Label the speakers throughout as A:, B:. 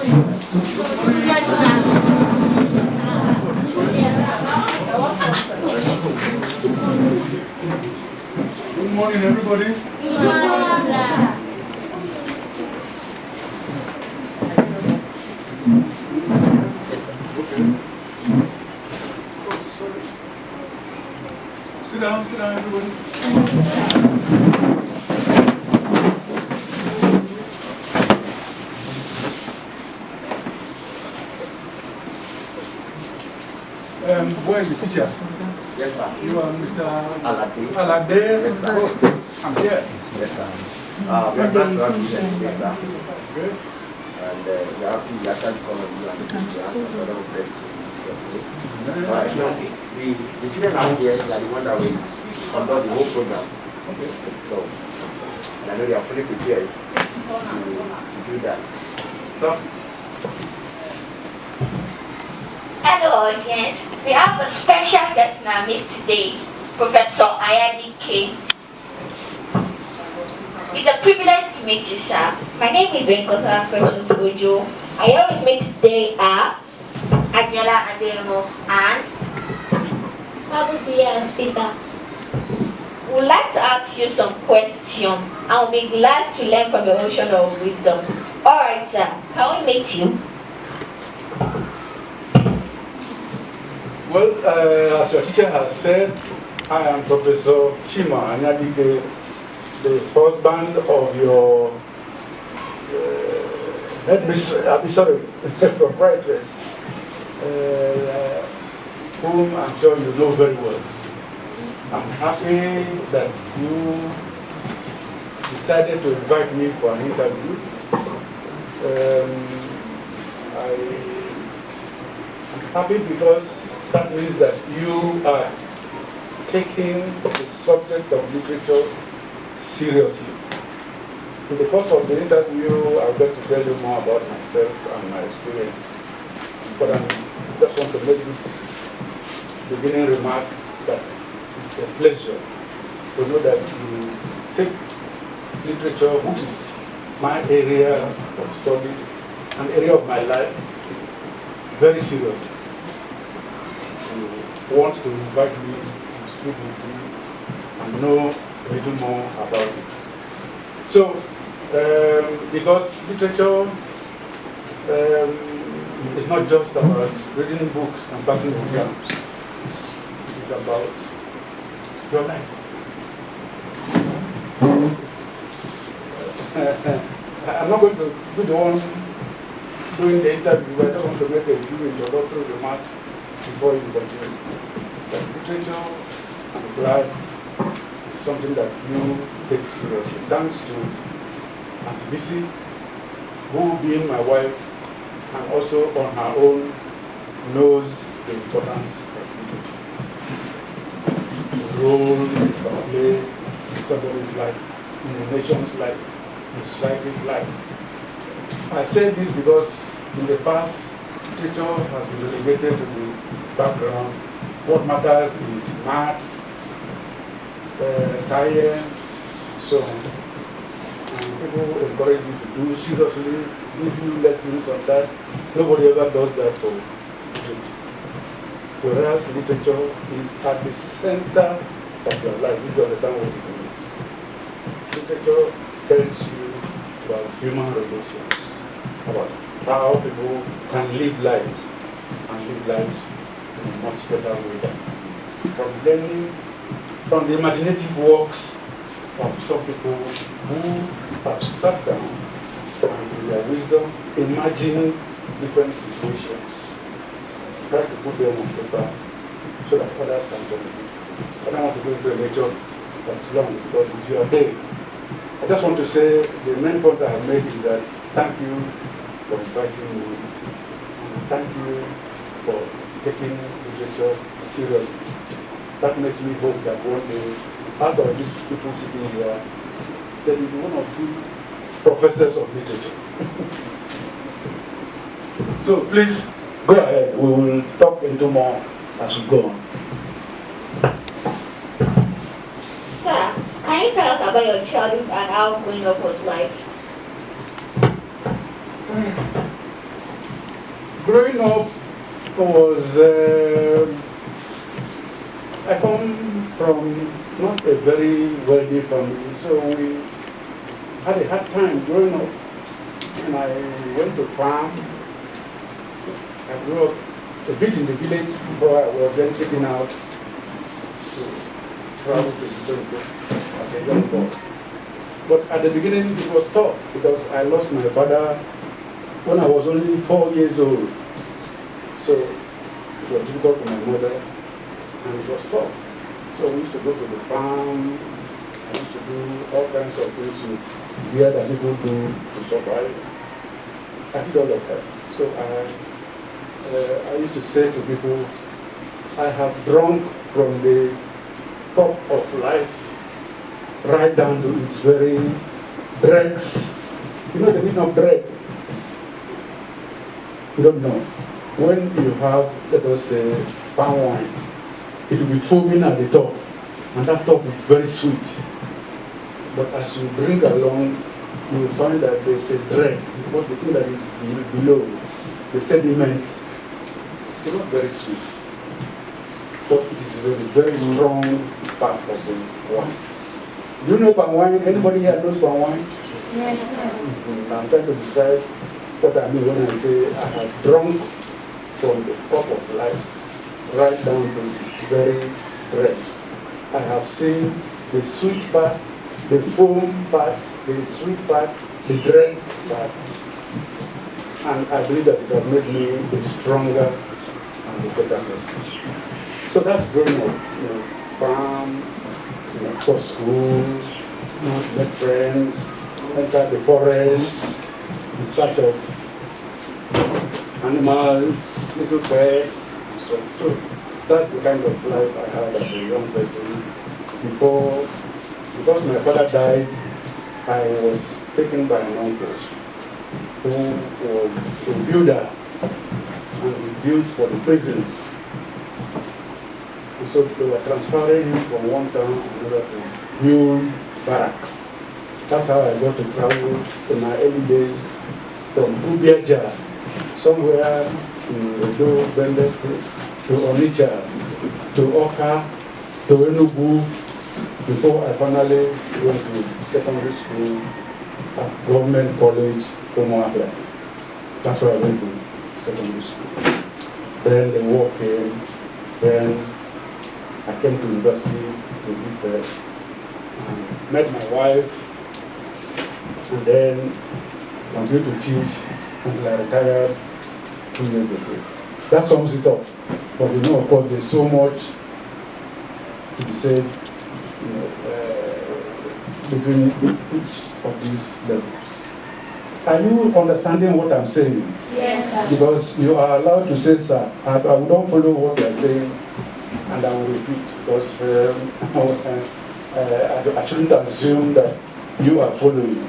A: Good morning, everybody.
B: Good morning.
A: Sit down, everybody. Where are the teachers?
C: Yes, sir.
A: You are Mr.
C: Alade.
A: Alade?
C: Yes, sir.
A: I'm here.
C: Yes, sir. We are glad to have you here today, sir.
A: Good.
C: And we are happy you actually come and you are looking to us and God will bless you in Jesus' name. Alright, so the children are here, they are the one that will conduct the whole program. Okay. So, and I know they are fully prepared to do that. So,
B: Hello audience, we have a special guest in our midst today, Professor Anyadike. It's a privilege to meet you, sir. My name is Venkota Precious Ojo. I am with me today are Adiola Adelmo and Sabusiya Speaker. We would like to ask you some questions and we'll be glad to learn from your ocean of wisdom. Alright, sir, can we meet you?
A: Well, as your teacher has said, I am Professor Chima Anyadike, the husband of your proprietress, whom I'm sure you know very well. I'm happy that you decided to invite me for an interview. I'm happy because that means that you are taking the subject of literature seriously. In the course of the interview, I'll get to tell you more about myself and my experiences. But I just want to make this beginning remark that it's a pleasure to know that you take literature, which is my area of study, an area of my life, very seriously. You want to invite me to speak with you and know a little more about it. So, because literature is not just about reading books and passing exams, it is about your life. I'm not going to be the one doing the interview, but I just want to make a few introductory remarks before you continue. That literature and life is something that you take seriously. Thanks to Auntie Bisi, who being my wife and also on her own knows the importance of literature. The role it can play in somebody's life, in the nation's life, in society's life. I say this because in the past, literature has been relegated to the background. What matters is maths, science, so on. And people encourage you to do seriously, give you lessons on that. Nobody ever does that for literature. Whereas literature is at the center of your life, if you understand what it means. Literature tells you about human relations, about how people can live life and live lives in a much better way than from learning, from the imaginative works of some people who have sat down and with their wisdom imagine different situations, try to put them on paper so that others can benefit. I don't want to go into a lecture that's long because it's your day. I just want to say the main point I have made is that thank you for inviting me, and thank you for taking literature seriously. That makes me hope that one day, out of these people sitting here, there will be one or two professors of literature. So please, go ahead. We will talk into more as we go on.
B: Sir, can you tell us about your childhood and how growing up was like?
A: growing up was, I come from not a very wealthy family, so we had a hard time growing up. And I went to farm. I grew up a bit in the village before I was then taken out to travel to different places as a young boy. But at the beginning it was tough because I lost my father when I was only 4 years old. So it was difficult for my mother and it was tough. So we used to go to the farm. I used to do all kinds of things here that people do to survive. I did all of that. So I used to say to people, I have drunk from the cup of life right down to its very dregs. You know the meaning of dreg? You don't know. When you have, let us say, palm wine, it will be foaming at the top, and that top is very sweet. But as you drink along, you will find that there's a dreg, what the thing that is below, the sediment. It's not very sweet, but it is a very, very strong part of the wine. Do you know palm wine? Anybody here knows palm wine?
B: Yes, sir.
A: I'm trying to describe what I mean when I say I have drunk from the cup of life right down to its very dregs. I have seen the sweet part, the foam part, the sweet part, the dreg part. And I believe that it has made me a stronger and a better person. So that's growing up, farm, for school, make friends, enter the forest, in search of animals, little pets, and so on. So that's the kind of life I had as a young person. Because my father died, I was taken by an uncle who was a builder, and he built for the prisons. And so they were transferring him from one town to another to build barracks. That's how I got to travel in my early days from Ubiaja, somewhere in Edo, Bende State, to Onitsha, to Oka, to Enugu, before I finally went to secondary school at Government College, Umuahia. That's where I went to secondary school. Then the war came, then I came to university in Ile-Ife, and met my wife, and then continued to teach until I retired 2 years ago. That sums it up. But of course, there's so much to be said between each of these levels. Are you understanding what I'm saying?
B: Yes, sir.
A: Because you are allowed to say, sir. I will not follow what you are saying, and I will repeat, because I shouldn't assume that you are following.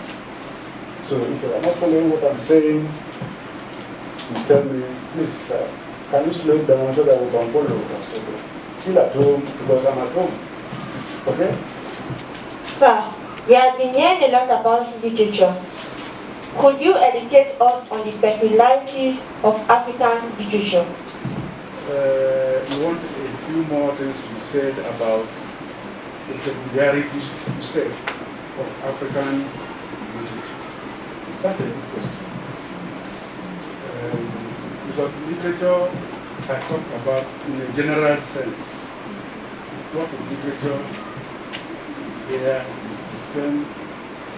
A: So if you are not following what I'm saying, you tell me, please, can you slow it down so that we can follow? So feel at home, because I'm at home. Okay?
B: Sir, we have been hearing a lot about literature. Could you educate us on the peculiarities of African literature?
A: You want a few more things to be said about the peculiarities, you said, of African literature? That's a good question. Because literature, I talk about in a general sense. What is literature here is the same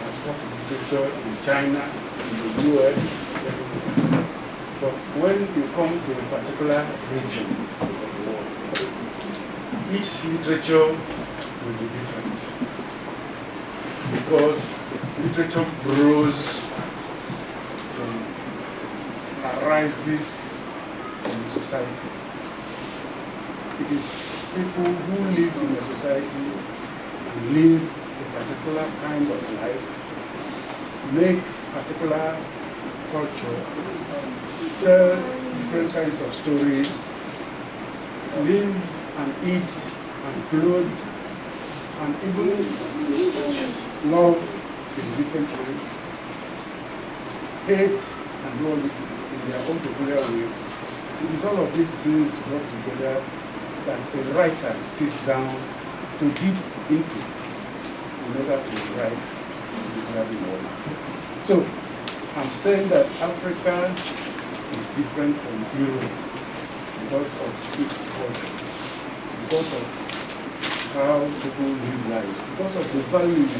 A: as what is literature in China, in the US. But when you come to a particular region of the world, each literature will be different. Because literature grows arises in a society. It is people who live in a society and live a particular kind of life, make particular culture, tell different kinds of stories, live and eat and clothe, and even love in different ways, hate and do all these things in their own peculiar way. It is all of these things brought together that a writer sits down to dig into in order to write the world. So, I'm saying that Africa is different from Europe because of its culture, because of how people live life, because of the values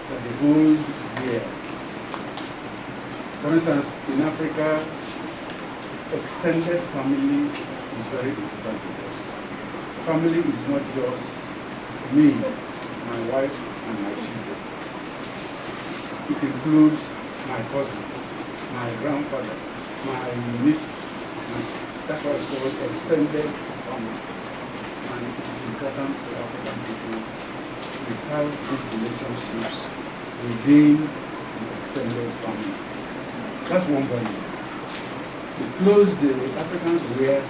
A: that they hold there. For instance, in Africa, extended family is very important to us. Family is not just me, my wife, and my children. It includes my cousins, my grandfather, my nieces. That's why it's called extended family. And it is important for African people to have good relationships within the extended family. That's one value. The clothes the Africans wear,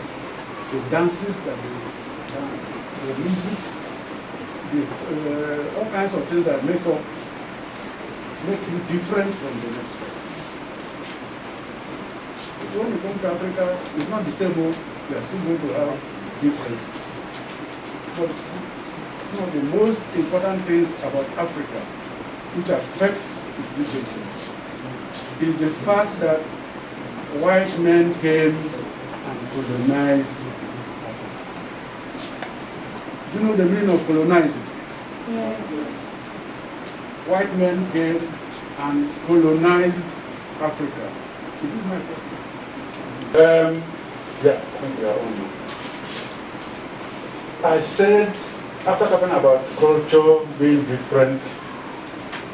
A: the dances that they dance, the music, all kinds of things that make you different from the next person. When you come to Africa, it's not the same way. You are still going to have differences. But one of the most important things about Africa, which affects its literature, is the fact that white men came and colonized Africa. Do you know the meaning of colonized?
B: Yes.
A: White men came and colonized Africa. Is this my fault? Yeah, I think we are on. I said, after talking about culture being different,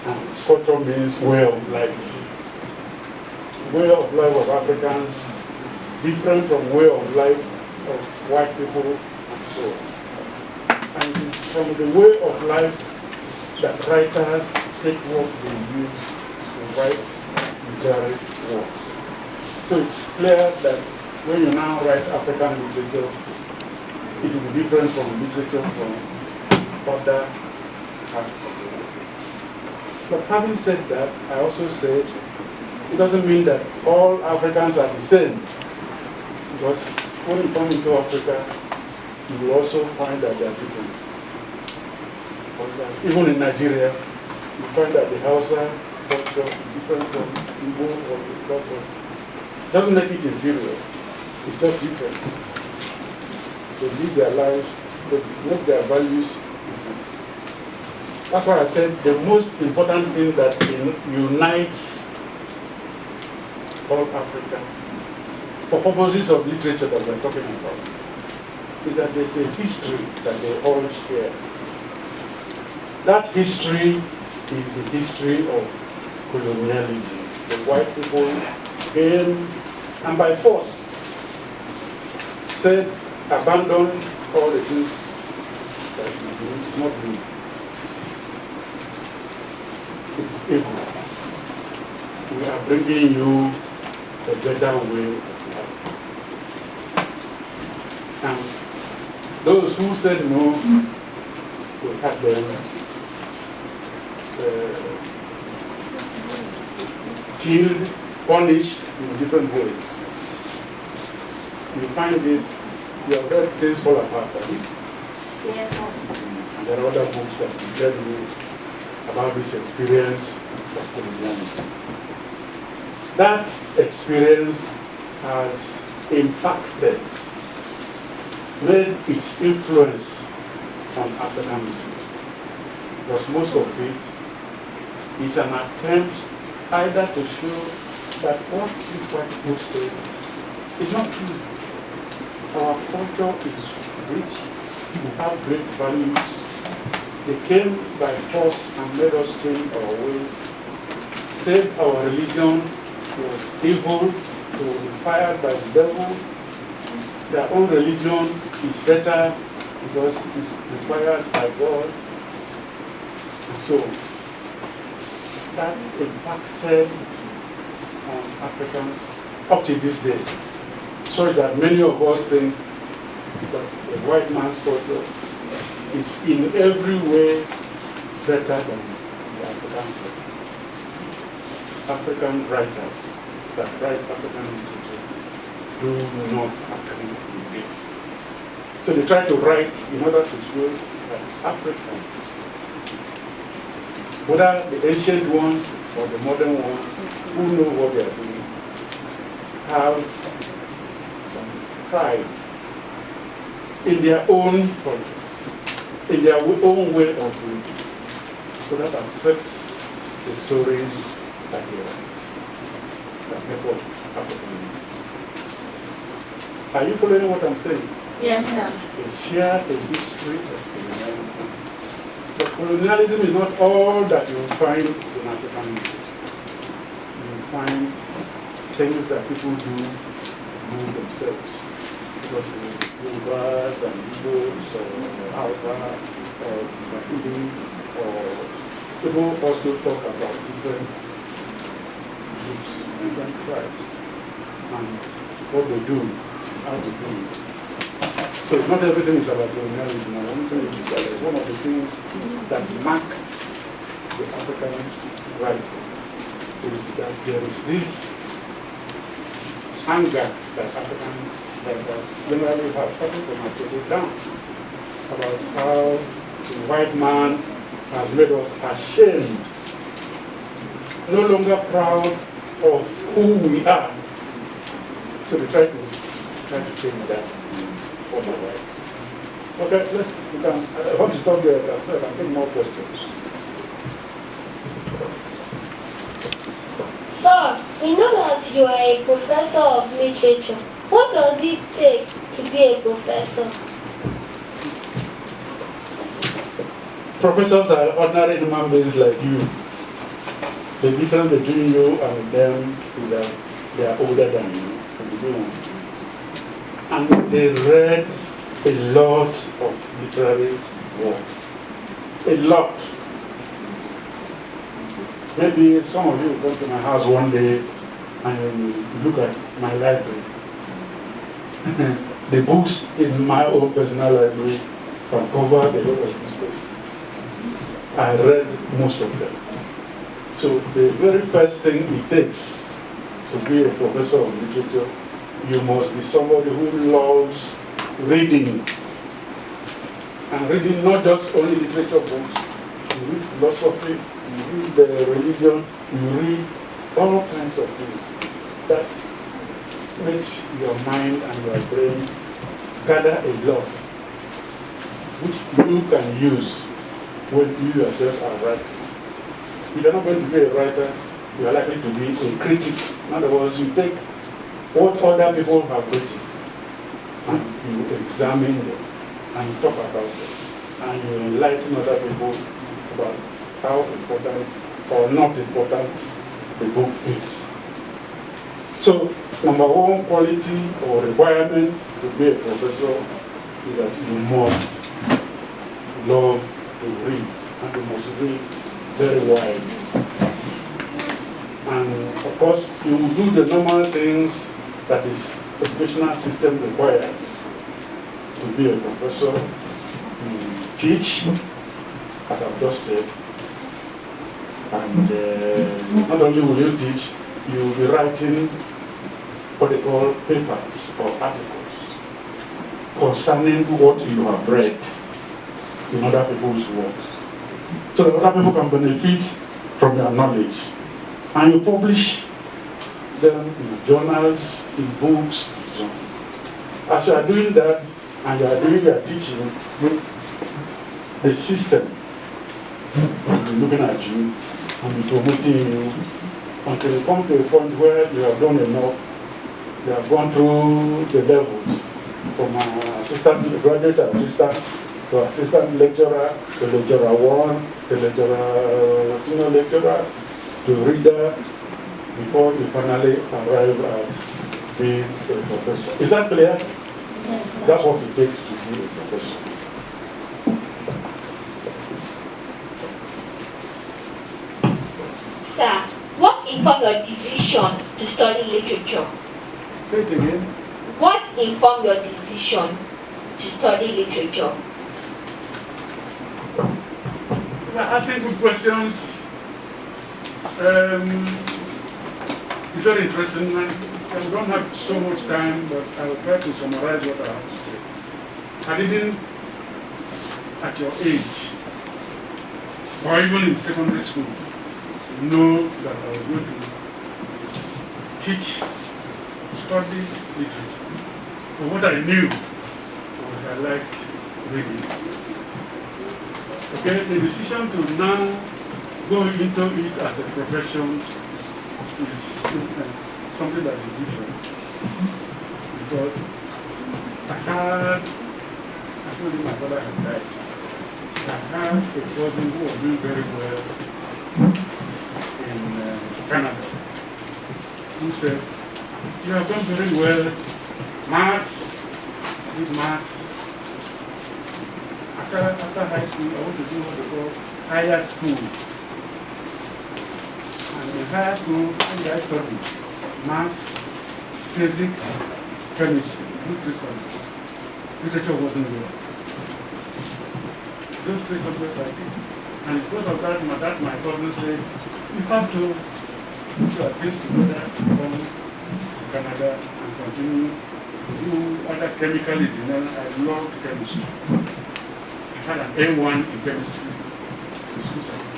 A: and culture means way of life. Way of life of Africans different from way of life of white people and so on. And it is from the way of life that writers take what they use to write literary works. So it's clear that when you now write African literature, it will be different from literature from other parts of the world. But having said that, I also said it doesn't mean that all Africans are the same. Because when you come into Africa, you will also find that there are differences. For example, even in Nigeria, you find that the Hausa culture is different from Igbo or the culture. It doesn't make it inferior. It's just different. They live their lives, they make their values different. That's why I said the most important thing that unites all Africa, for purposes of literature that we're talking about, is that there's a history that they all share. That history is the history of colonialism. The white people came and by force said, abandon all the things that you do, it's not good. It is evil. We are bringing you a better way of life. And those who said no, we had them killed, punished in different ways. You find this, you have read Things Fall Apart, right?
B: Yes.
A: And there are other books that tell you about this experience of coloniality. That experience has impacted, made its influence on African issues. Because most of it is an attempt either to show that what these white people say is not true. Our culture is rich, we have great values. They came by force and made us change our ways, said our religion was evil, it was inspired by the devil. Their own religion is better because it is inspired by God. And so that impacted on Africans up to this day, so that many of us think that the white man's culture is in every way better than the African culture. African writers that write African literature do not agree with this. So they try to write in order to show that Africans, whether the ancient ones or the modern ones, who know what they are doing, have some pride in their own culture, in their own way of doing things. So that affects the stories that they write, that make up African. Are you following what I'm saying?
B: Yes, sir.
A: They share a history of colonialism. But colonialism is not all that you will find in African literature. You will find things that people do themselves. Because Yorubas and Igbos or Hausa or Swahili or people also talk about different groups, different tribes, and what they do, how they do it. So not everything is about colonialism. I want to tell you that one of the things that mark the African writer is that there is this anger that African writers generally have started to put it down about how the white man has made us ashamed, no longer proud of who we are. So we try to change that. Okay, I want to stop there. I can take more questions.
D: Sir, we know that you are a professor of literature. What does it take to be a professor?
A: Professors are ordinary human beings like you. The difference between you and them is that they are older than you. And they read a lot of literary work. A lot. Maybe some of you will come to my house one day and you look at my library. The books in my own personal library can cover the whole of this place. I read most of them. So the very first thing it takes to be a professor of literature, you must be somebody who loves reading. And reading not just only literature books, you read philosophy, you read the religion, you read all kinds of things. That makes your mind and your brain gather a lot, which you can use when you yourself are writing. If you're not going to be a writer, you are likely to be a critic. In other words, you take what other people have written and you examine them and you talk about them and you enlighten other people about how important or not important the book is. So, number one quality or requirement to be a professor is that you must love to read, and you must read very widely. And of course, you will do the normal things that is educational system requires to be a professor. You teach, as I've just said, and not only will you teach, you will be writing what they call papers or articles concerning what you have read in other people's works, so that other people can benefit from your knowledge. And you publish them in journals, in books, and so on. As you are doing that, and you are doing your teaching, the system will be looking at you and be promoting you until you come to a point where you have done enough. You have gone through the levels from assistant, graduate assistant, to assistant lecturer, to lecturer 1, to lecturer, senior lecturer, to reader, before you finally arrive at being a professor. Is that clear?
D: Yes, sir.
A: That's what it takes to be a professor.
B: Sir, what informed your decision to study literature?
A: Say it again.
B: What informed your decision to study literature?
A: You are asking good questions. It's very interesting. I don't have so much time, but I will try to summarize what I have to say. I didn't, at your age, or even in secondary school, know that I was going to teach, study literature. But what I knew was I liked reading. Okay, the decision to now go into it as a profession is something that is different. Because I told you my father had died. I had a cousin who was doing very well in Canada, who said, "You have done very well, maths, did maths. After high school, I want to do what they call higher school. And in higher school, I studied maths, physics, chemistry, three subjects. Literature wasn't there. Those three subjects I did. And because of that, my cousin said, you have to put your things together, come to Canada and continue to do other chemical engineering. I loved chemistry. I had an A1 in chemistry in school setting.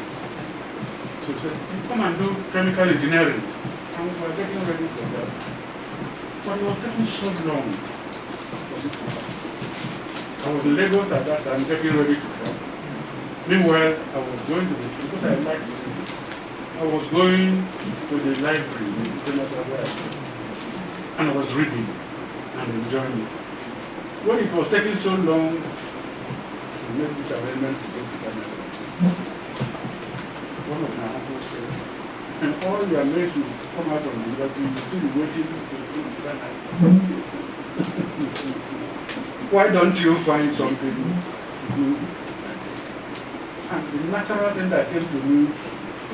A: So he said, you come and do chemical engineering. And we were getting ready for that. But it was taking so long for this to happen. I was in Lagos at that time, getting ready to travel. Meanwhile, I was going to because I liked reading, I was going to the library in the International Library, and I was reading and enjoying it. When it was taking so long to make this arrangement to go to Canada, one of my uncles said, and all you are made to come out from the university, you're still waiting to go to Canada. Why don't you find something to do? And the natural thing that came to me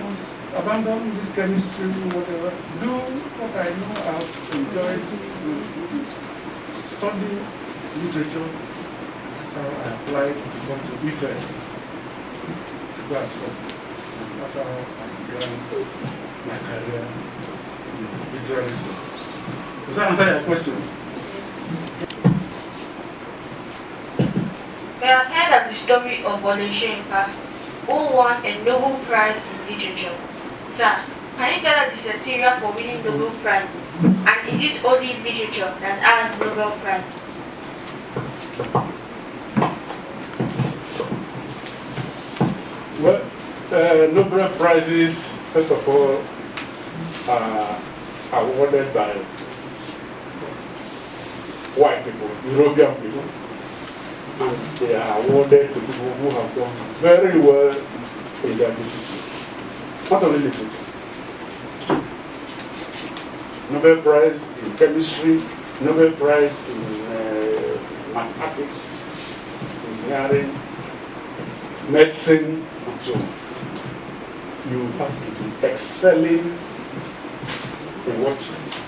A: was abandon this chemistry, whatever, do what I know I've enjoyed, study literature. That's how I applied to come to Ile-Ife, to go and study. And that's how I began my career in literary studies. Does that answer your question?
E: We have heard of the story of Ile-Ife, who won a Nobel Prize in Literature. Sir, can you tell us the criteria for winning Nobel Prize? And is it only literature that has Nobel Prize?
A: Well, Nobel Prizes, first of all, are awarded by white people, European people. And they are awarded to people who have done very well in their disciplines, not only literature. Nobel Prize in chemistry, Nobel Prize in mathematics, engineering, medicine, and so on. You have to be excelling in what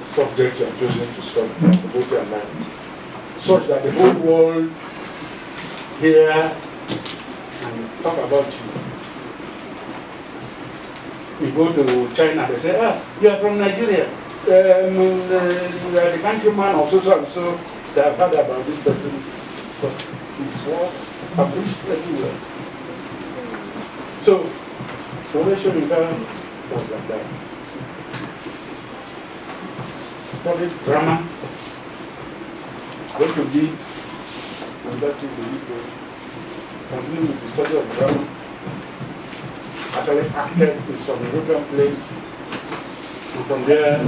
A: subject you have chosen to study, both your life, such that the whole world here and talk about you. You go to China, they say, you are from Nigeria. You are the countryman of so and so. They have heard about this person because his work published everywhere. So, Ile-Ife was like that. Studied drama, went to Leeds, and that's it, continued with the study of drama, actually acted in some European plays, and from there he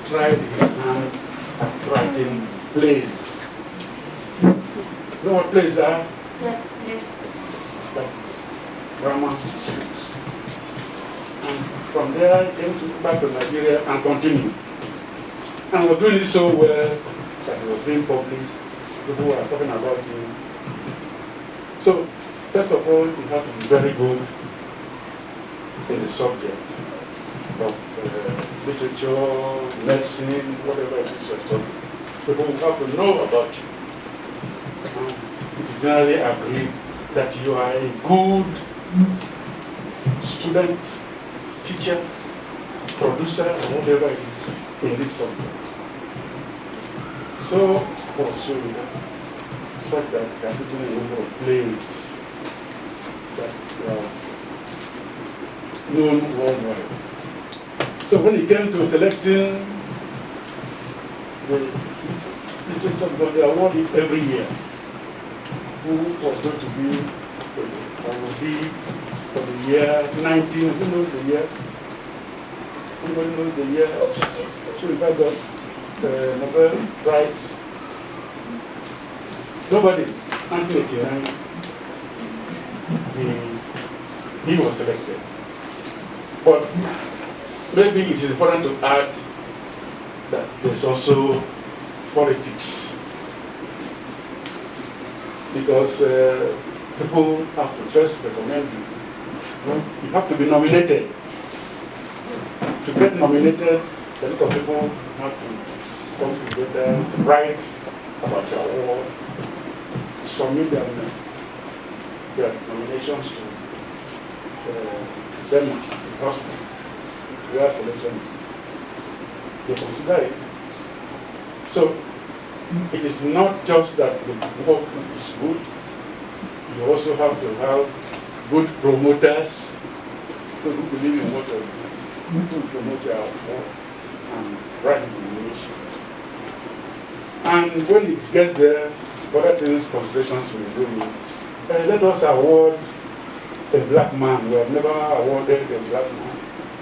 A: tried his hand at writing plays. You know what plays are?
E: Yes.
A: That is drama scripts. And from there he came back to Nigeria and continued. And was doing it so well that he was being published. People were talking about him. So, first of all, you have to be very good in the subject of literature, medicine, whatever it is you're studying. People have to know about you. It is generally agreed that you are a good student, teacher, producer, or whatever it is. in this subject. So pursued such that they are putting a number of plays that are known worldwide. So when it came to selecting the literature, because they award it every year, who was going to be, or will be for the year 19, who knows the year? Anybody knows the year? So if I got the Nobel Prize, nobody, 1989, he was selected. But maybe it is important to add that there's also politics. Because people have to first recommend you. You have to be nominated. To get nominated, a lot of people have to come together, write about your award, submit their nominations to them, the hospital, their selection. They consider it. So it is not just that the work is good, you also have to have good promoters, people who believe in what you're doing, who promote your work and write the nomination. And when it gets there, other things, considerations will go in. Let us award a black man. We have never awarded a black man.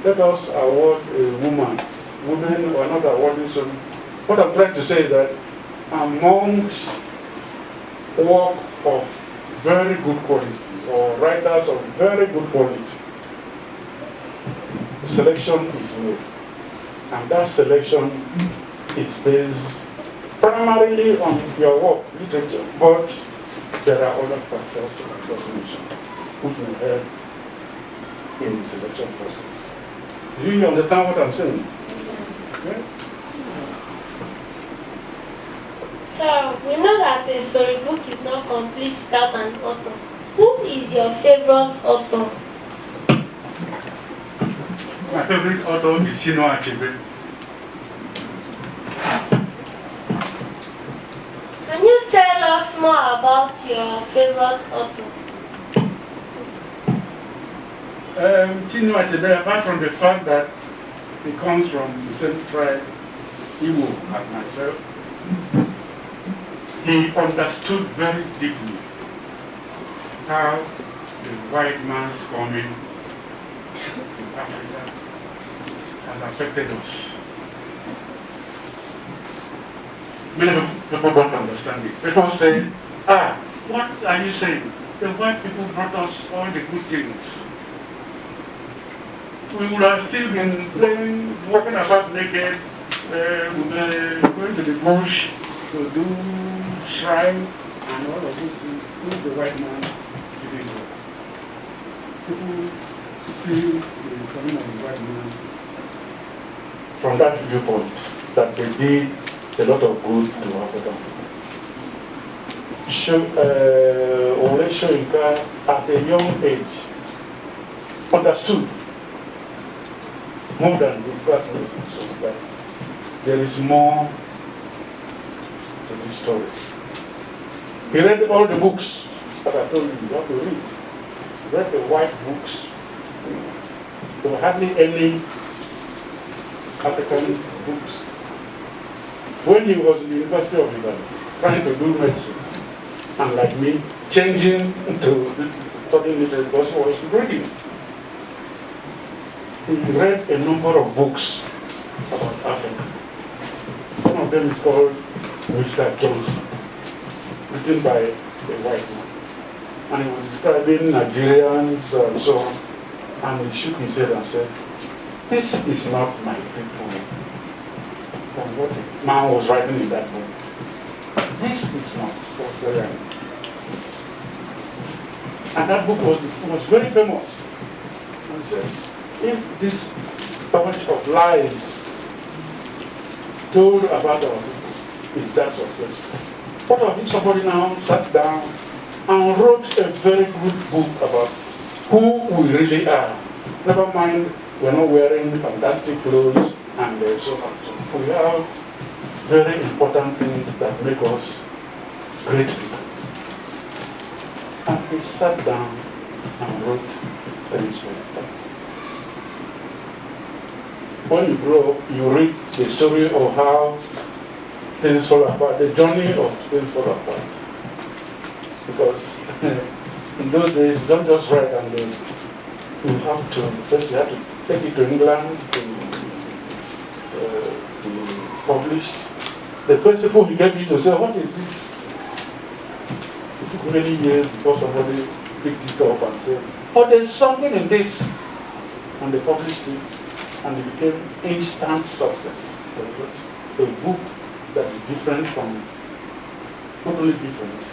A: Let us award a woman. Women are not awarding so. What I'm trying to say is that amongst work of very good quality or writers of very good quality, selection is made. And that selection is based primarily on your work, literature, but there are other factors that I just mentioned which will help in the selection process. Do you understand what I'm saying? Okay?
D: So, we know that the storybook is not complete without an author. Who is your favorite author?
A: My favorite author is Anyadike.
D: Can you tell us more about your favorite author?
A: Anyadike, apart from the fact that he comes from the same tribe, Igbo, as myself, he understood very deeply how the white man's coming to Africa has affected us. Many people don't understand it. People say, what are you saying? The white people brought us all the good things. We would have still been playing, walking about naked, going to the bush to do shrine and all of those things. Who the white man didn't do. People see the coming of the white man from that viewpoint, that they did a lot of good to African people. Ole Soyinka, at a young age, understood more than his classmates, so that there is more to this story. He read all the books, as I told you, you have to read. He read the white books. There were hardly any African books. When he was in the University of Ibadan, trying to do medicine, and like me, changing to studying literature because he was reading. He read a number of books about Africa. One of them is called Mr. Johnson, written by a white man. And he was describing Nigerians and so on. And he shook his head and said, "This is not my people." From what the man was writing in that book. This is not what I am. And that book was very famous. And he said, if this bunch of lies told about our people is that successful, what if somebody now sat down and wrote a very good book about who we really are? Never mind, we're not wearing fantastic clothes and so on. we have very important things that make us great people. And he sat down and wrote things like that. When you grow up, you read the story of how things fall apart, the journey of things fall apart. Because in those days, you don't just write and then you have to, first you have to take it to England to publish. The first people who get me to say, what is this? It took many years before somebody picked it up and said, oh, there's something in this. And they published it, and it became instant success. A book that is different from, totally different,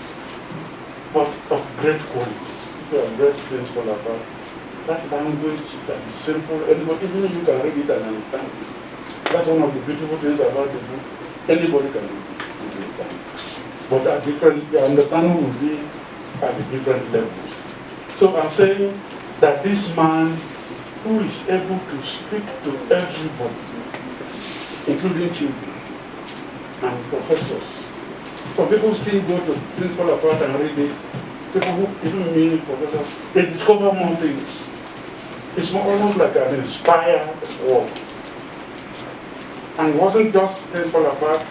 A: but of great quality. There are great things fall apart. That language that is simple, anybody, even you can read it and understand it. That's one of the beautiful things about the book. Anybody can understand. But at different, the understanding will be at the different levels. So I'm saying that this man who is able to speak to everybody, including children and professors. Some people still go to Things Fall Apart and read it. People who even mean professors, they discover more things. It's more almost like an inspired work. And it wasn't just Things Fall Apart,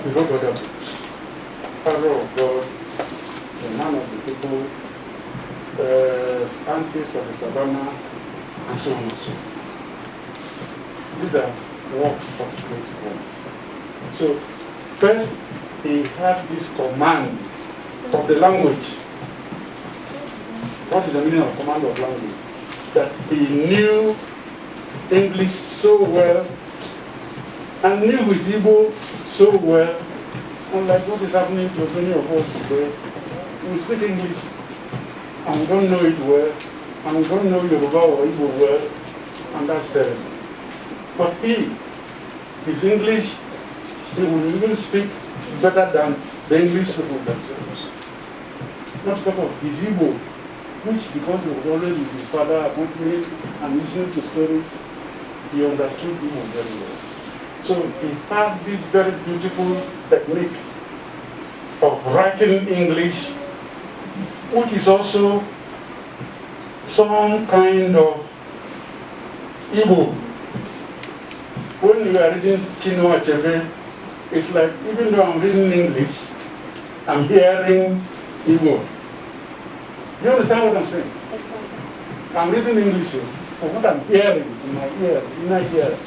A: we wrote other books. Father of God, the Man of the People, Antis of the Savannah, and so on and so on. These are works of great quality. So, first, he had this command of the language. What is the meaning of command of language? That he knew English so well and knew his Igbo so well, unlike what is happening to many of us today. We speak English and we don't know it well, and we don't know Yoruba or Igbo well, and that's terrible. But his English, he will even speak better than the English people themselves. Not to talk of his Igbo, which because he was always with his father accompanying and listening to stories, he understood Igbo very well. So he had this very beautiful technique of writing English, which is also some kind of Igbo. When you are reading Chima, it's like, even though I'm reading English, I'm hearing Igbo. You understand what I'm saying? I'm reading English, but what I'm hearing in my ear,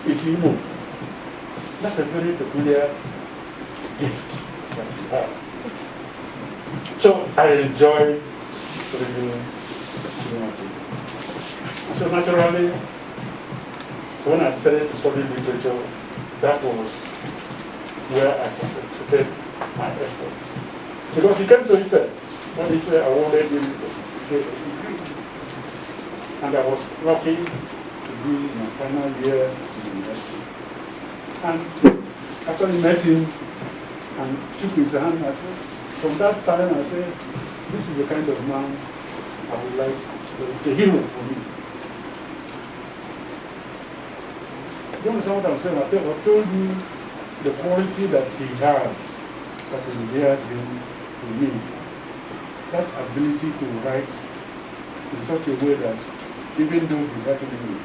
A: is Igbo. That's a very peculiar gift that we have. So I enjoy reading Anyadike. So naturally, when I started to study literature, that was where I concentrated my efforts. Because he came to Ife, when Ife awarded him a degree. And I was lucky to be in my final year in university. And actually met him and shook his hand. From that time I said, this is the kind of man I would like. So it's a hero for me. Do you understand what I'm saying? I've told you the quality that he has, that endears him to me. That ability to write in such a way that even though he's writing English,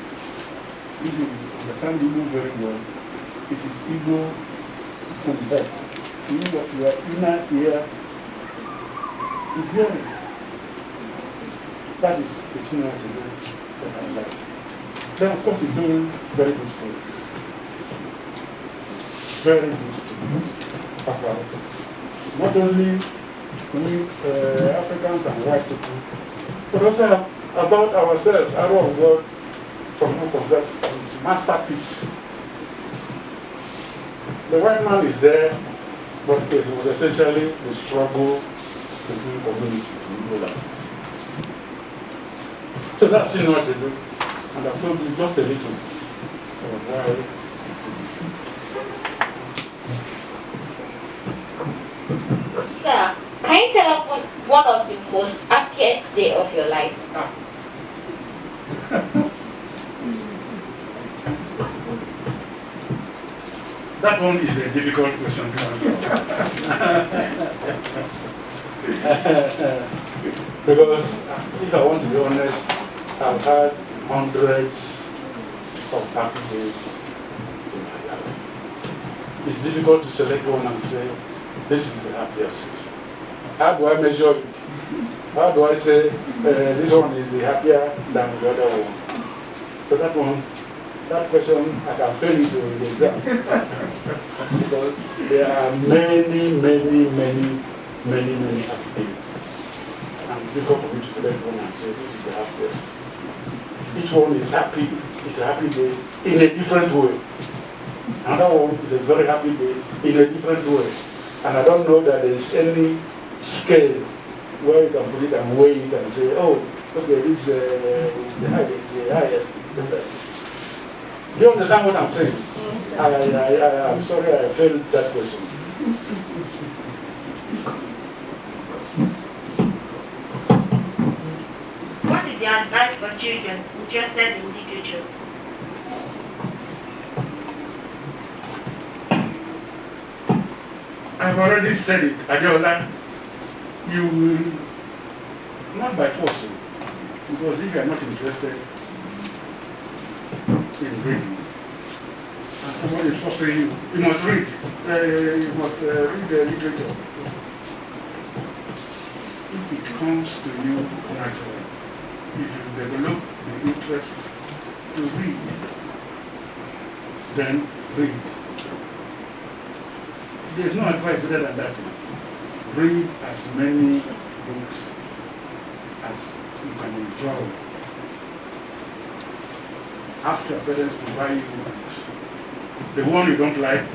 A: if you understand Igbo very well, it is Igbo from birth. You know what your inner ear is hearing. That is the Chima that I like. Then of course he's doing very good stories. Very good stories about not only we Africans and white people, but also about ourselves. Our God from whom that is masterpiece. The white man is there, but it was essentially the struggle between communities in Igbo land. So that's Anyadike, and I've told you just a little of why.
B: Sir, can you tell us one of the most happiest day of your life?
A: That one is a difficult question to answer. Because if I want to be honest, I've had hundreds of happy days in my life. It's difficult to select one and say, this is the happiest. How do I measure it? How do I say this one is the happier than the other one? So that question, I can fail it in the exam. Because there are many happy days. And it's difficult for me to select one and say this is the happiest. Each one is happy, it's a happy day in a different way. Another one is a very happy day in a different way. And I don't know that there is any scale where you can put it and weigh it and say, oh, okay, this is the highest, the best. Do you understand what I'm saying? I'm sorry I failed that question.
E: What is your advice for children interested in literature?
A: I've already said it, Adeola. You will, not by force, because if you are not interested in reading, and somebody is forcing you, you must read. You must read the literature. If it comes to you naturally, if you develop the interest to read, then read. There's no advice better than that. Read as many books as you can enjoy. Ask your parents to buy you books. The one you don't like,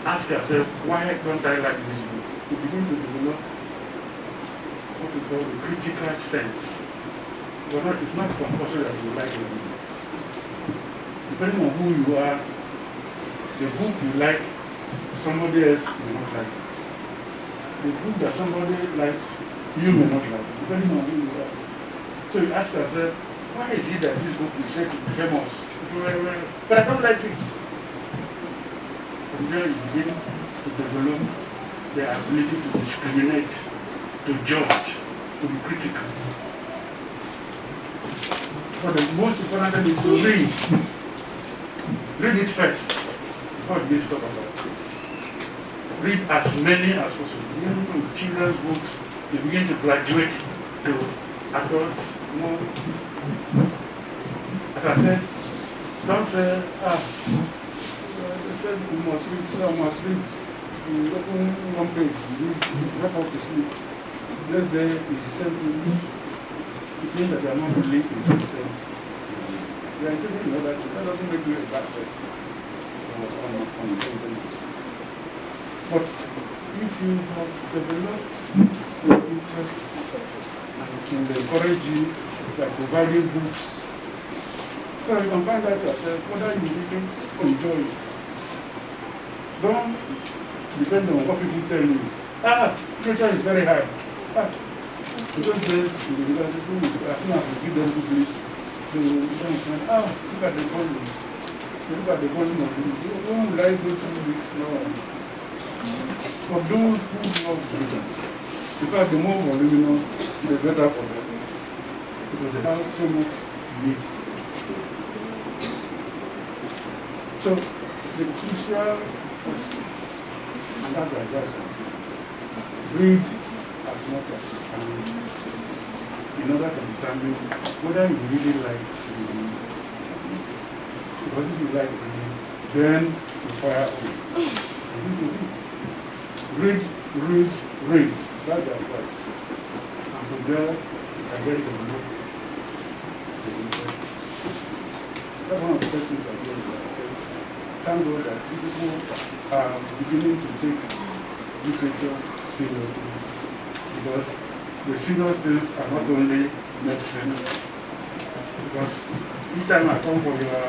A: ask yourself, why don't I like this book? You begin to develop what we call the critical sense. But it's not compulsory that you like a book. Depending on who you are, the book you like, somebody else may not like it. The book that somebody likes, you may not like it, depending on who you are. So you ask yourself, why is it that this book is said to be famous? But I don't like it. From there you begin to develop the ability to discriminate, to judge, to be critical. But the most important thing is to read. Read it first, before you begin to talk about it. Read as many as possible. Even from children's books, you begin to graduate to adults. More. As I said, don't say, they said you must read, so I must read. You open one page, you drop off to sleep. Next day, it's the same thing. It means that you are not really interested. You are interested in other things. That doesn't make you a bad person on intelligence. But if you have developed your interest and it will encourage you by providing books, so you can find out yourself whether you really enjoy it. Don't depend on what people tell you. Literature is very hard. In those days, in the university, as soon as you give them book list, they will find, look at the volume. Look at the volume of the book. When will I go through this? No. For those who love reading, because the more voluminous, the better for them. Because they have so much meat. So, the crucial question, and that's the advice I give, read as much as you can in order to determine whether you really like reading. Because if you like reading, then you fire on. Read. That's the advice. And from there, you can get the interest. That's one of the first things I said. Thank God that people are beginning to take literature seriously. Because the serious things are not only medicine. Because each time I come for your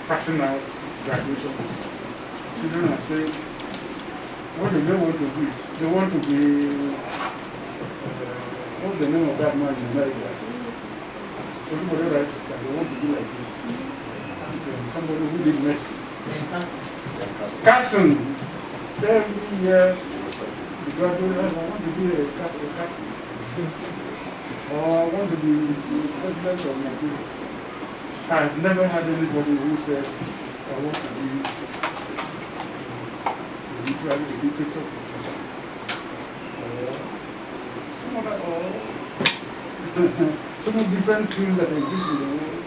A: passing out graduation, children are saying, what do they want to be? They want to be, what's the name of that man in America? Everybody writes that they want to be like him. somebody who did medicine. Cousin. Every year, the graduate, I want to be a cousin. Or I want to be the president of Nigeria. I've never had anybody who said, I want to be a literature professor. Some of different things that exist in the world.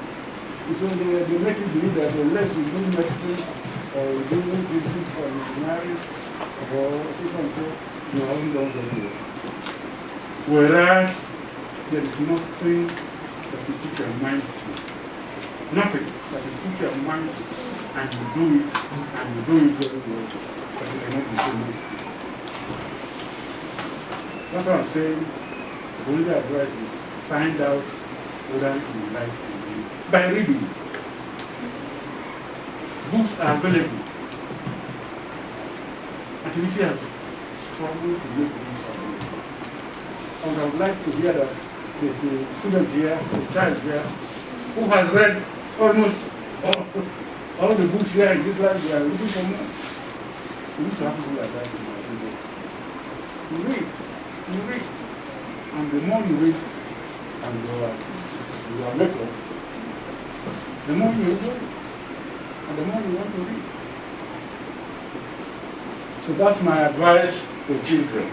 A: So they make you believe that unless you do medicine or you do physics or engineering or so and so, you haven't done very well. Whereas there is nothing that you put your mind to. Nothing that you put your mind to and you do it very well, but you cannot be so nice. That's what I'm saying. The only advice is find out whether you like to read by reading. Books are available. And TVC has struggled to make books available. I would like to hear that there's a student here, a child here, who has read almost all the books here in this library. They are looking for more. We need to have people like that in our books. You read. And the more you read, and you are makeup, the more you enjoy it, and the more you want to read. So that's my advice to children.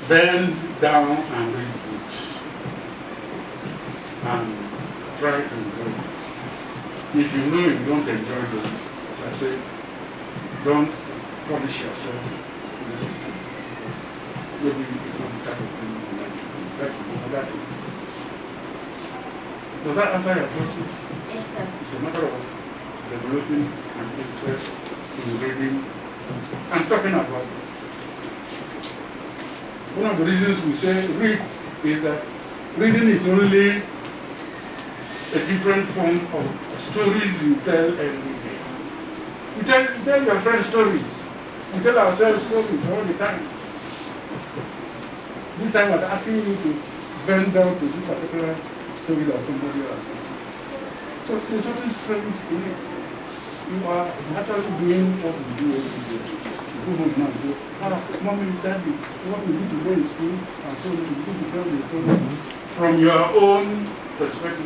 A: Bend down and read books, and try to enjoy it. If you know you don't enjoy them, as I said, don't punish yourself in the system. Maybe it will be kind of thing you like to do other things. Does that answer your question?
B: Yes, sir.
A: It's a matter of developing an interest in reading and talking about it. One of the reasons we say read is that reading is only a different form of stories you tell every day. You tell your friends stories. We tell ourselves stories all the time. This time I'm asking you to bend down to this particular story that somebody else wrote. So there's nothing strange in it. You are actually doing what we do every day. You go home now and say, mommy, daddy, what we need to go in school, and so you need to tell the story from your own perspective.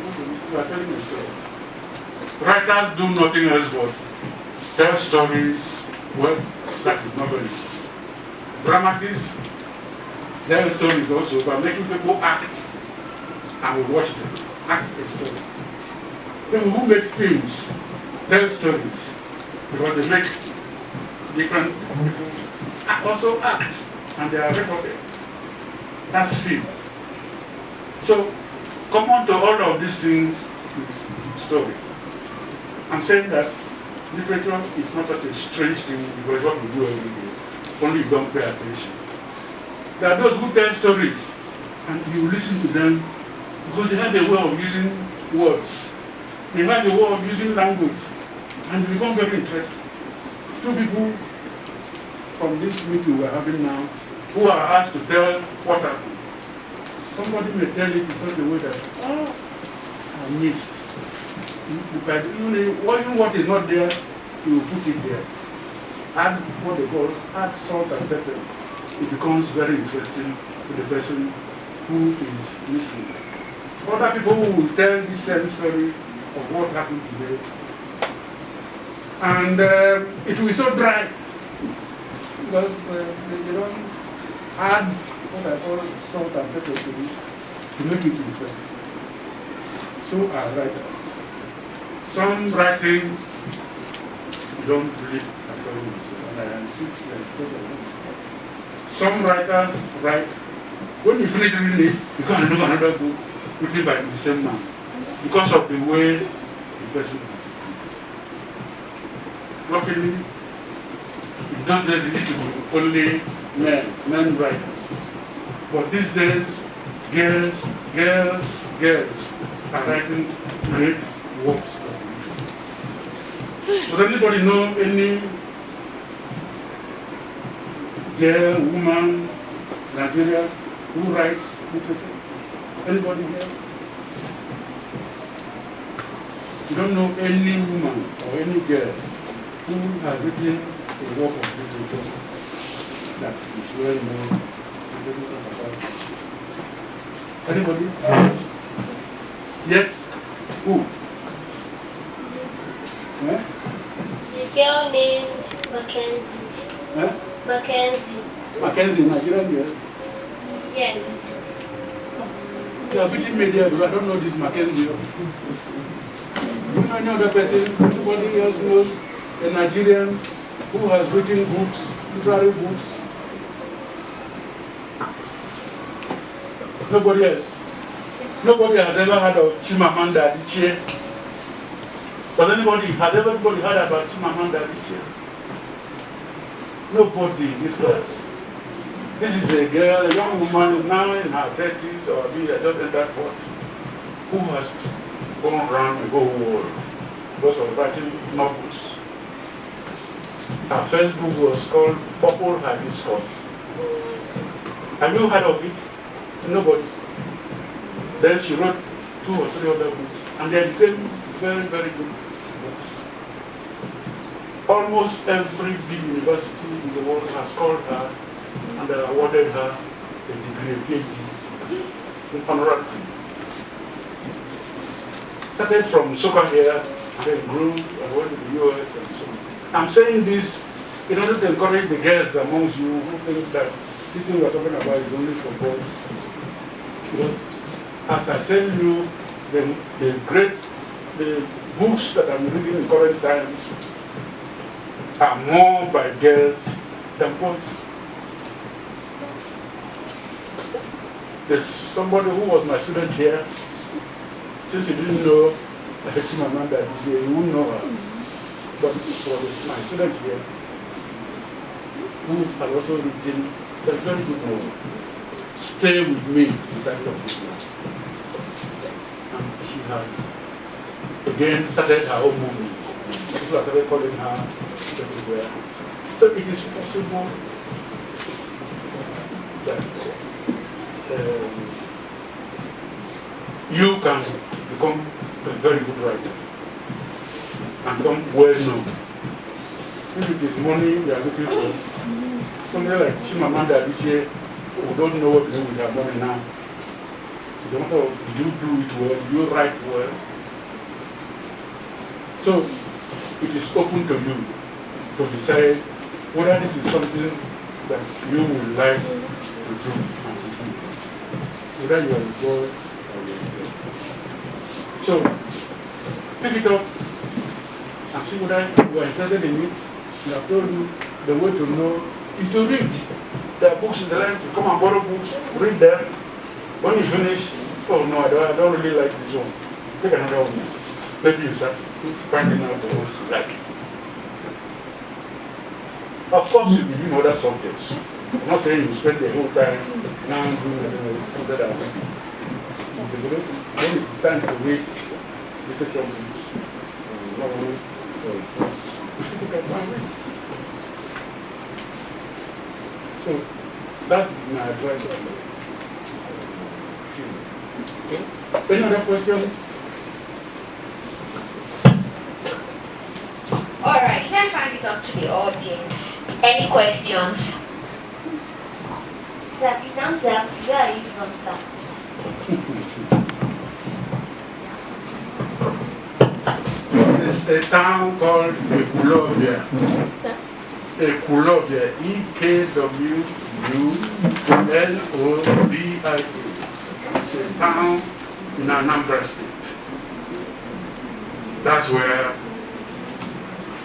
A: You are telling a story. Writers do nothing else but tell stories. Well, that is novelists. Dramatists tell stories also by making people act, and we watch them act a story. People who make films tell stories because they make different people also act, and they are recorded. That's film. So, common to all of these things is story. I'm saying that literature is not such a strange thing because what we do every day, only you don't pay attention. There are those who tell stories and you listen to them because they have a way of using words. They have a way of using language and you become very interested. Two people from this meeting we're having now who are asked to tell what happened. Somebody may tell it in such a way that, I missed. But even what is not there, you put it there. Add what they call, add salt and pepper. It becomes very interesting to the person who is listening. Other people who will tell the same story of what happened today. And it will be so dry because they don't add what I call salt and pepper to it to make it interesting. So are writers. Some writing you don't read according to, and I see some writers write, when you finish reading it, you can do another book written by the same man because of the way the person has written it. Luckily, in those days it used to be only men writers. But these days, girls are writing great works of literature. Does anybody know any girl, woman, Nigeria who writes literature? Anybody here? You don't know any woman or any girl who has written a work of literature that is well known. Anybody? Yes? Who? Eh?
D: The girl named Mackenzie.
A: Eh?
D: Mackenzie.
A: Mackenzie, Nigerian girl?
D: Yes.
A: You are beating me there, but I don't know this Mackenzie. You know any other person, anybody else knows a Nigerian who has written books, literary books? Nobody else. Nobody has ever heard of Chimamanda Adichie. Has everybody heard about Chimamanda Adichie? Nobody in this class. This is a girl, a young woman now in her 30s or maybe just entered 40, who has gone around the whole world because of writing novels. Her first book was called Purple Hibiscus. Have you heard of it? Nobody. Then she wrote 2 or 3 other books, and they became very, very good books. Almost every big university in the world has called her and they awarded her a degree, a PhD, in honorary. Started from Soka here, and then grew and went to the US and so on. I'm saying this in order to encourage the girls amongst you who think that this thing we're talking about is only for boys. Because as I tell you, the books that I'm reading in current times are more by girls than boys. There's somebody who was my student here. Since you didn't know Chimamanda Adichie, you wouldn't know her. But for my student here, who had also written a very good novel, Stay With Me, the title of this one. And she has again started her own movement. People are started calling her everywhere. So it is possible that you can become a very good writer and become well known. If it is money you are looking for, somebody like Chimamanda Adichie who don't know what to do with her money now. You don't know, do you do it well, do you write well? So it is open to you to decide whether this is something that you would like to do and to do. Whether you are a boy or you are a girl. So pick it up and see whether you are interested in it. I have told you the way to know is to read. There are books in the line, to come and borrow books, read them. When you finish, oh no, I don't really like this one. Take another one. Maybe you start finding out the ones you like. Of course, you'll be doing other subjects. I'm not saying you spend the whole time now doing something that when it is time to read literature books, novels, you can find it. So that's my advice on Chima. Any other questions?
B: Alright, let's hand it up to the audience. Any questions?
D: Sir, please answer. Where are you from, sir?
A: It's a town called Ile-Ife. Ile-Ife, E-K-W-U-L-O-V-I-E. It's a town in Anambra State. That's where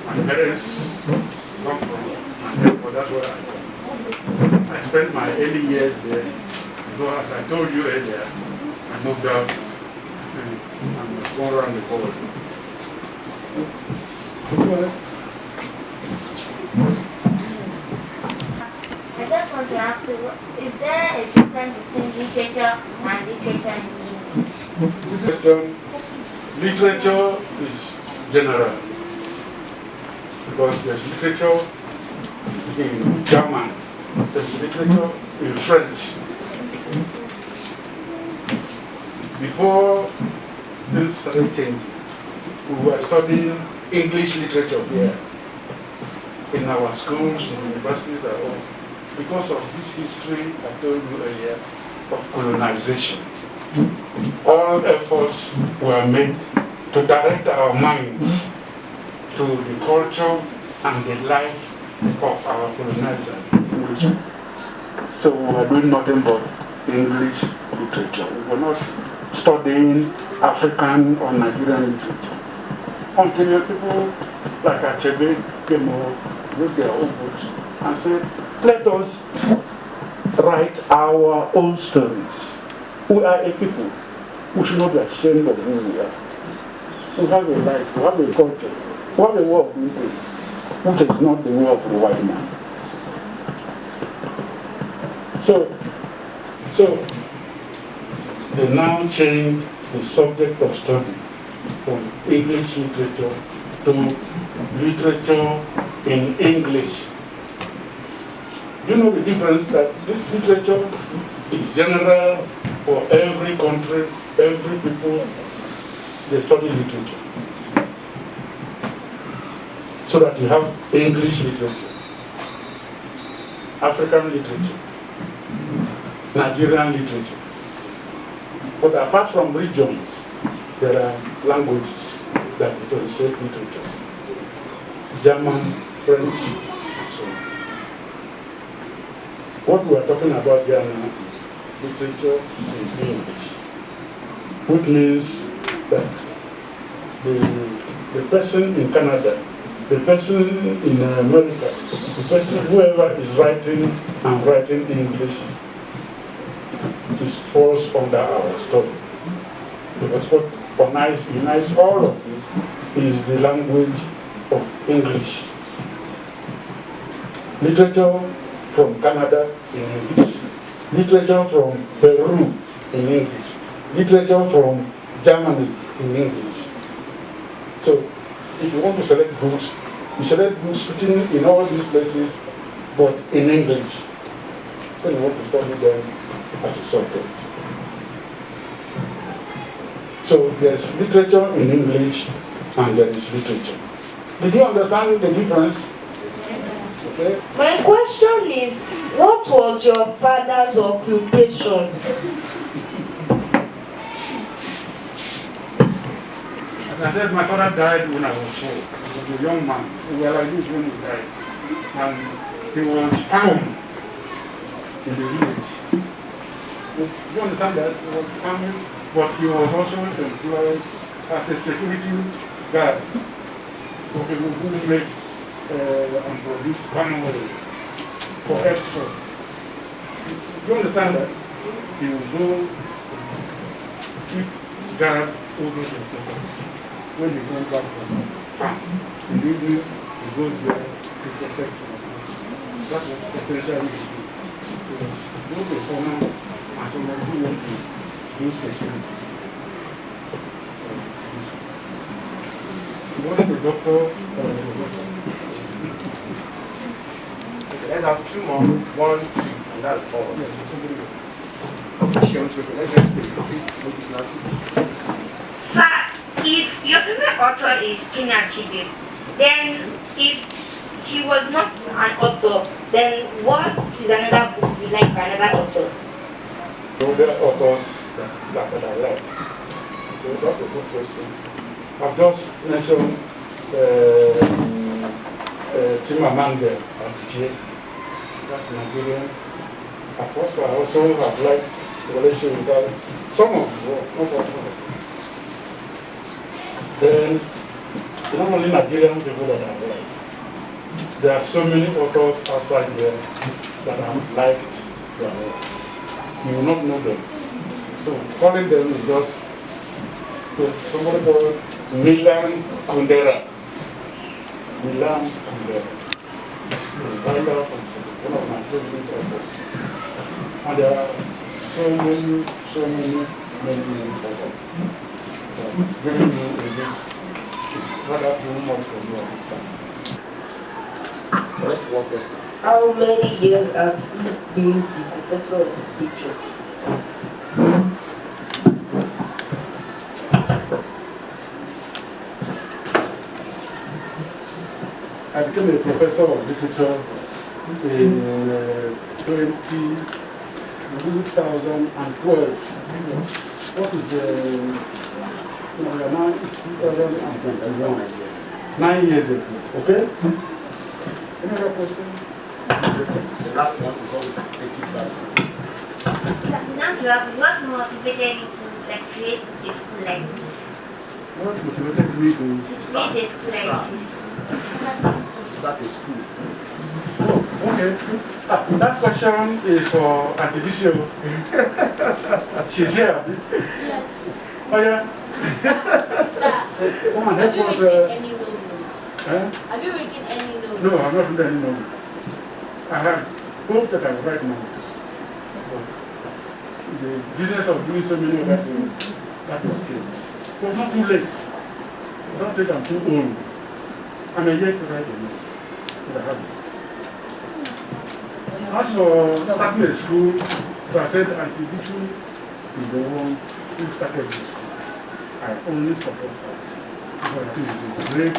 A: my parents come from, and therefore that's where I come. I spent my early years there, because as I told you earlier, I moved out and gone around the world. Yes.
D: I just want to ask you, is there a difference between literature and literature in English?
A: Literature is general, because there's literature in German, there's literature in French. Before things started changing, we were studying English literature here in our schools, in universities, and all, because of this history I told you earlier of colonization. All efforts were made to direct our minds to the culture and the life of our colonizers. So we were doing nothing but English literature. We were not studying African or Nigerian literature. Until people like Achebe came up with their own books and said, let us write our own stories. We are a people. We should not be ashamed of who we are. We have a life, we have a culture, we have a way of living, which is not the way of the white man. So they now change the subject of study from English literature to literature in English. You know the difference that this literature is general for every country, every people. They study literature. So that you have English literature, African literature, Nigerian literature. But apart from regions, there are languages that differentiate literatures. German, French, and so on. What we are talking about here now is literature in English, which means that the person in Canada, the person in America, the person, whoever is writing English, this falls under our story. Because what unites all of this is the language of English. Literature from Canada in English, literature from Peru in English, literature from Germany in English. So if you want to select books, you select books written in all these places, but in English. So you want to study them as a subject. So there's literature in English and there is literature. Did you understand the difference? Okay.
F: My question is, what was your father's occupation?
A: As I said, my father died when I was 4. He was a young man. We were like this when he died. And he was found in the village. You understand that? He was found, but he was also employed as a security guard. So he would make and produce palm oil for export. You understand that? He would go keep guard over the property. When he goes back from farm, in the evening, he goes there to protect him. That's what essentially he do. Because both the farmer and someone who wants to do security. He wasn't a doctor or a professor.
C: Okay, let's have 2 more. 1, 2, and that's all.
A: Yeah, there's somebody else.
C: Okay, let's read the please make this now.
E: Sir, if your favorite author is Anyadike, then if he was not an author, then what is another book you like by another author?
A: Other authors that I like. Okay, that's a good question. I've just mentioned Chima Anyadike. That's Nigerian. Of course, I also have liked the relation with that. Some of his work, not all of it. Then, not only Nigerian people that I like, there are so many authors outside there that I've liked their work. You will not know them. So calling them is just, there's somebody called Milan Kundera. Milan Kundera. One of my favorite authors. And there are so many authors. Giving you a list is rather too much for you at this time.
C: Let's walk this.
F: How many years have you been the professor of literature?
A: became a professor of literature in 2012. What is the... we are now 2021. 9 years ago, okay? Any other question?
C: The last one before we take it back.
E: Now you have what motivated you to like create a school like this?
A: What motivated me to
E: Create a school like this.
C: Start a school.
A: Oh, okay. That question is for Auntie Vicio. She's here.
B: Yes.
A: Oh, yeah.
B: Sir,
A: Come on,
B: have
A: help
B: you
A: us.
B: written any novels?
A: Huh?
B: Have you written any novels?
A: No, I'm not doing any novel. I have hope that I will write now. The business of doing so many other things, that was good. But it's not too late. I don't think I'm too old. I'm a yet to write a novel. But I have it. As for starting a school, so I said Auntie Visu is the one who started this school. I only support her. Because I think it's a great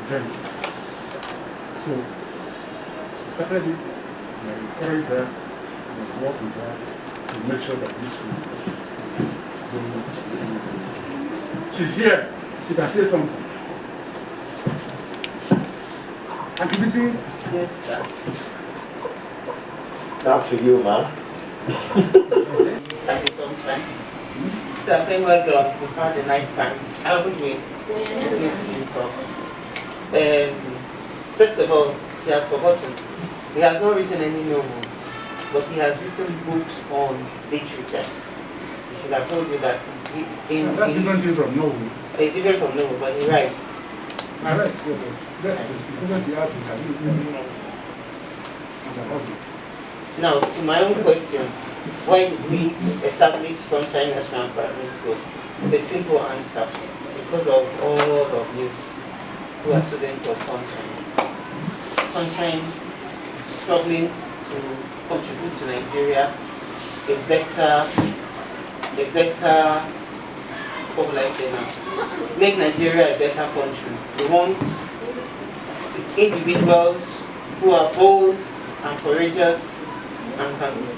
A: venture. So, she started it, and I encouraged her, and I worked with her to make sure that this school is going. She's here. She can say something. Auntie Visu?
C: Yes, sir. Now to you, ma'am.
G: Thank you so much. So I'm saying well done. We've had a nice time, haven't we? First of all, he has forgotten. He has not written any novels, but he has written books on literature. He should have told you that.
A: That's different thing from novel.
G: It's different from novel, but he writes.
A: I write, so because the artist, I do
G: Now, to my own question, why did we establish Sunshine National Primary School? It's a simple answer. Because of all of you who are students of Sunshine. Sunshine is struggling to contribute to Nigeria a better, what will I say now? Make Nigeria a better country. We want individuals who are bold and courageous and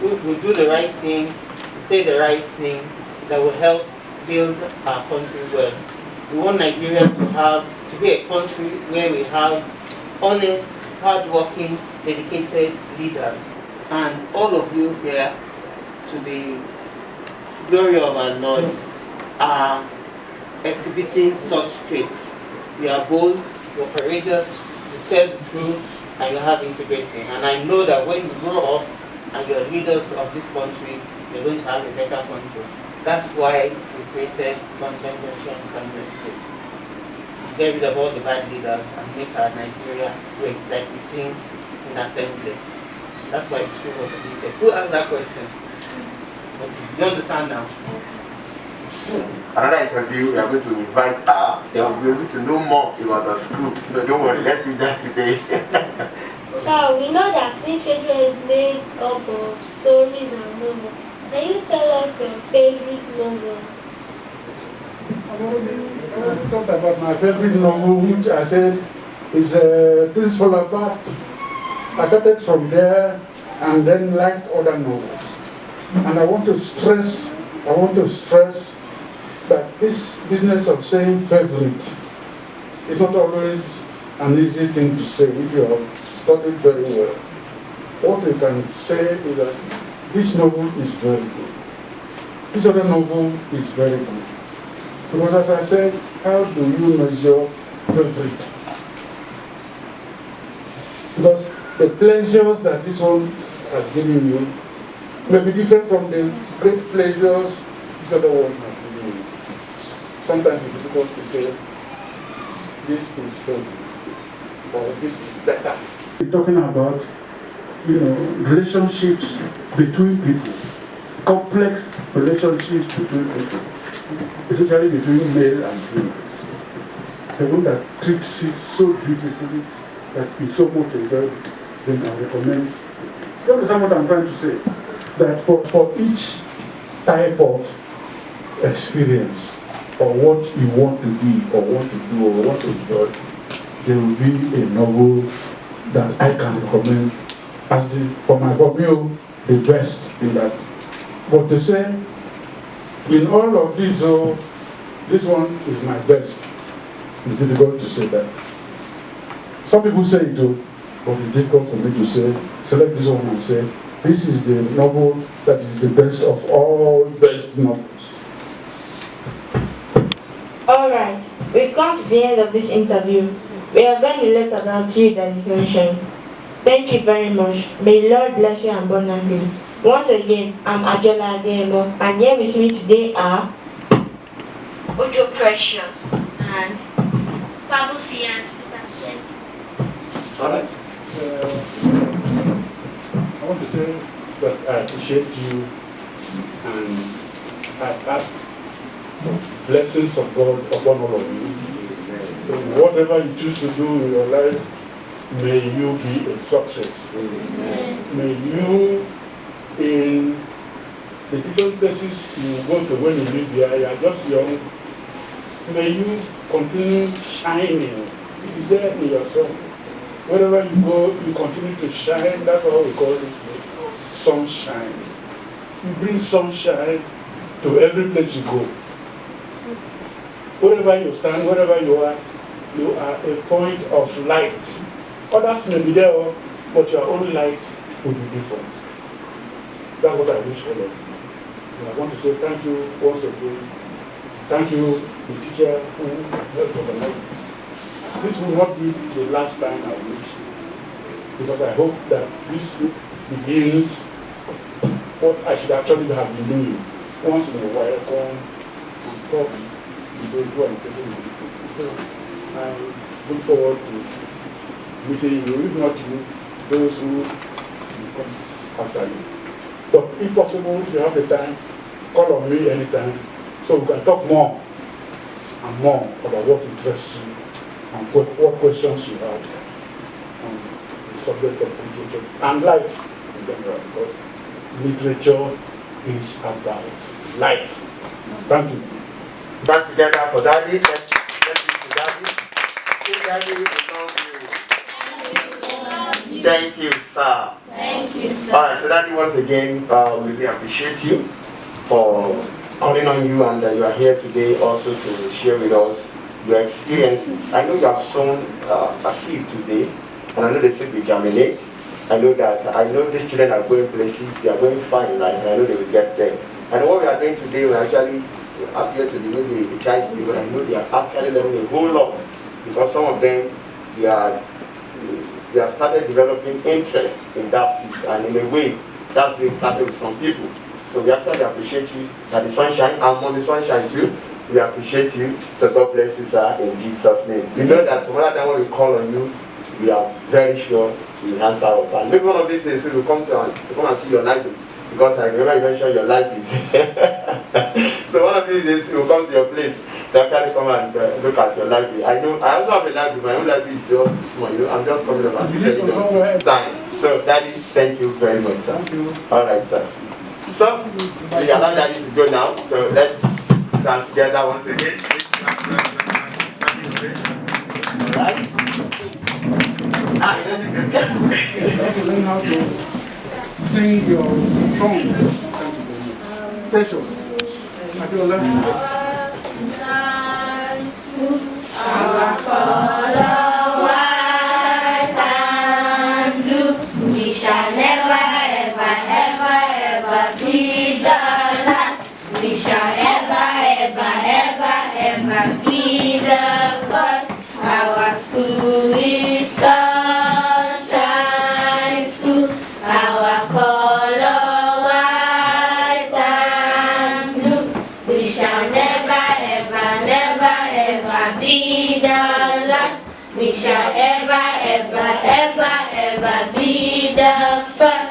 G: will do the right thing, say the right thing that will help build our country well. We want Nigeria to be a country where we have honest, hardworking, dedicated leaders. And all of you here, to the glory of our Lord, are exhibiting such traits. You are bold, you're courageous, you tell the truth, and you have integrity. And I know that when you grow up and you're leaders of this country, you're going to have a better country. That's why we created Sunshine Restaurant Primary School. Get rid of all the bad leaders and make our Nigeria great, like we sing in Assembly. That's why the school was created. Who asked that question? Okay. You understand now?
C: Another interview, we are going to invite her. Then we'll be able to know more about the school. So don't worry, let's do that today.
D: So we know that literature is made up of stories and novels. Can you tell us your favorite novel?
A: I already talked about my favorite novel, which I said is Things Fall Apart. I started from there and then liked other novels. And I want to stress that this business of saying favorite is not always an easy thing to say if you have studied very well. What we can say is that this novel is very good. This other novel is very good. Because as I said, how do you measure favorite? Because the pleasures that this one has given you may be different from the great pleasures this other one has given you. Sometimes it's difficult to say this is favorite or this is better. We're talking about, relationships between people, complex relationships between people, especially between male and female. The one that treats it so beautifully that is so much enjoyed, then I recommend. You understand what I'm trying to say? That for each type of experience, or what you want to be, or want to do, or want to enjoy, there will be a novel that I can recommend as for my review, the best in that. But to say, in all of this, this one is my best. It's difficult to say that. Some people say it too, but it's difficult for me to say, select this one and say, this is the novel that is the best of all best novels.
F: Alright, we've come to the end of this interview. We are going to let about you designation. Thank you very much. May Lord bless you abundantly. Once again, I'm Ajola Ademo, and here with me today are
B: Ojo Precious and Fabusi and Peter.
A: Alright. I want to say that I appreciate you and I ask blessings of God upon all of you. Whatever you choose to do in your life, may you be a success. Amen. May you, in the different places you go to when you live here, you are just young, may you continue shining. It's there in your soul. Wherever you go, you continue to shine. That's what we call this place, sunshine. You bring sunshine to every place you go. Wherever you stand, wherever you are a point of light. Others may be there, but your own light will be different. That's what I wish all of you. And I want to say thank you once again. Thank you, the teacher who helped organize this. This will not be the last time I meet you, because I hope that this begins what I should actually have been doing. Once in a while, come and talk, and do and take it. So I look forward to meeting you, if not you, those who will come after you. But if possible, if you have the time, call on me anytime, so we can talk more and more about what interests you and what questions you have on the subject of literature and life in general, because literature is about life. Thank you.
C: Back together for Daddy. Let's give to Daddy. Say, Daddy, we love you. Thank you, sir.
B: Thank you, sir.
C: All right, so Daddy, once again, we really appreciate you for calling on you, and you are here today also to share with us your experiences. I know you have sown a seed today, and I know the seed will germinate. I know these children are going places, they are going far in life, and I know they will get there. And what we are doing today, we actually appear to the way the child speak, but I know they are actually learning a whole lot, because some of them, they have started developing interest in that field, and in a way, that's been started with some people. So we actually appreciate you at the sunshine. I'm on the sunshine too. We appreciate you. So God bless you, sir, in Jesus' name. You know that some other time when we call on you, we are very sure you will answer us. And maybe one of these days we will come to come and see your library. Because I remember you mentioned your library. So one of these days we will come to your place to actually come and look at your library. I know I also have a library. My own library is just small. You know, I'm just coming up and telling you time. So, Daddy, thank you very much, sir. Thank you. All right, sir. So, we allow Daddy to go now. So let's dance together once again. All right.
A: Learn how to sing your song. Precious.
B: Our color white and blue, we shall never, ever, ever, ever be the last. We shall ever, ever, ever, ever be the first. Our school is Sunshine School. Our color white and blue. We shall never, ever, never, ever be the last. We shall ever, ever, ever, ever be the first.